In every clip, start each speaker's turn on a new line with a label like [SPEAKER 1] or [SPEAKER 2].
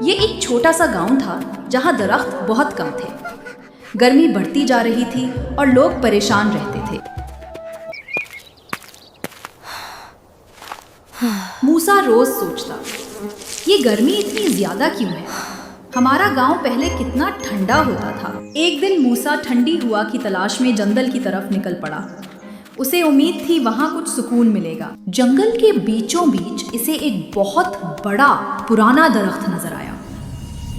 [SPEAKER 1] ये एक छोटा सा गांव था जहां दरख्त बहुत कम थे। गर्मी बढ़ती जा रही थी और लोग परेशान रहते थे। मूसा रोज सोचता, ये गर्मी इतनी ज्यादा क्यों है? हमारा गांव पहले कितना ठंडा होता था। एक दिन मूसा ठंडी हवा की तलाश में जंगल की तरफ निकल पड़ा। उसे उम्मीद थी वहां कुछ सुकून मिलेगा। जंगल के बीचों बीच इसे एक बहुत बड़ा पुराना दरख्त नजर आया,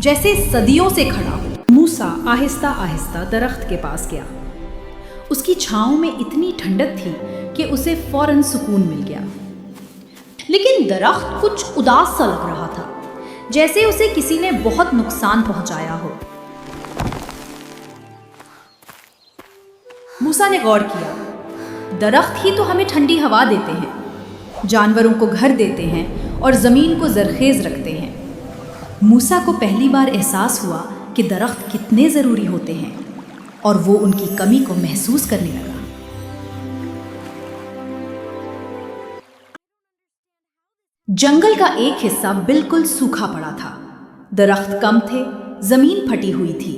[SPEAKER 1] जैसे सदियों से खड़ा हो। मूसा आहिस्ता आहिस्ता दरख्त के पास गया। उसकी छांव में इतनी ठंडक थी कि उसे फौरन सुकून मिल गया। लेकिन दरख्त कुछ उदास सा लग रहा था, जैसे उसे किसी ने बहुत नुकसान पहुंचाया हो। मूसा ने गौर किया, दरख्त ही तो हमें ठंडी हवा देते हैं, जानवरों को घर देते हैं और ज़मीन को ज़रखेज़ रखते हैं। मूसा को पहली बार एहसास हुआ कि दरख्त कितने ज़रूरी होते हैं और वो उनकी कमी को महसूस करने लगा। जंगल का एक हिस्सा बिल्कुल सूखा पड़ा था। दरख्त कम थे, ज़मीन फटी हुई थी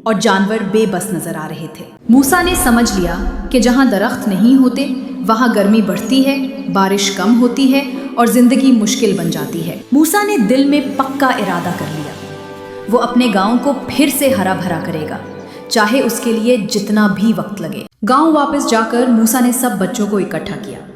[SPEAKER 1] और जानवर बेबस नजर आ रहे थे। मूसा ने समझ लिया कि जहां दरख्त नहीं होते वहां गर्मी बढ़ती है, बारिश कम होती है और जिंदगी मुश्किल बन जाती है। मूसा ने दिल में पक्का इरादा कर लिया, वो अपने गांव को फिर से हरा भरा करेगा, चाहे उसके लिए जितना भी वक्त लगे। गांव वापस जाकर मूसा ने सब बच्चों को इकट्ठा किया।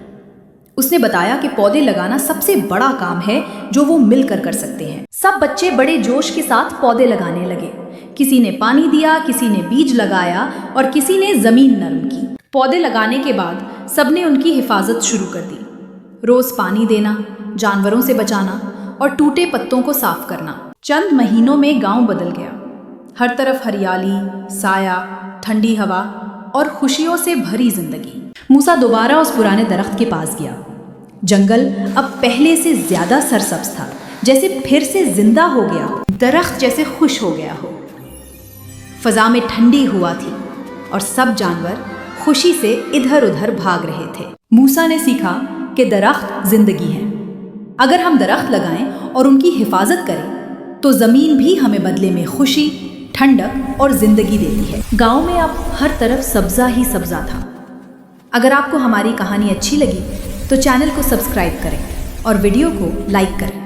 [SPEAKER 1] उसने बताया कि पौधे लगाना सबसे बड़ा काम है जो वो मिलकर कर सकते हैं। सब बच्चे बड़े जोश के साथ पौधे लगाने लगे। किसी ने पानी दिया, किसी ने बीज लगाया और किसी ने जमीन नरम की। पौधे लगाने के बाद सबने उनकी हिफाजत शुरू कर दी। रोज पानी देना, जानवरों से बचाना और टूटे पत्तों को साफ करना। चंद महीनों में गांव बदल गया। हर तरफ हरियाली, साया, ठंडी हवा और खुशियों से भरी जिंदगी। मूसा दोबारा उस पुराने दरख्त के पास गया। जंगल अब पहले से ज्यादा सरसब्ज था, जैसे फिर से जिंदा हो गया हो। दरख्त जैसे खुश हो गया हो। फजा में ठंडी हुआ थी और सब जानवर खुशी से इधर उधर भाग रहे थे। मूसा ने सीखा कि दरख्त जिंदगी है। अगर हम दरख्त लगाएं और उनकी हिफाजत करें तो जमीन भी हमें बदले में खुशी, ठंडक और जिंदगी देती है। गांव में अब हर तरफ सब्जा ही सब्जा था। अगर आपको हमारी कहानी अच्छी लगी तो चैनल को सब्सक्राइब करें और वीडियो को लाइक करें।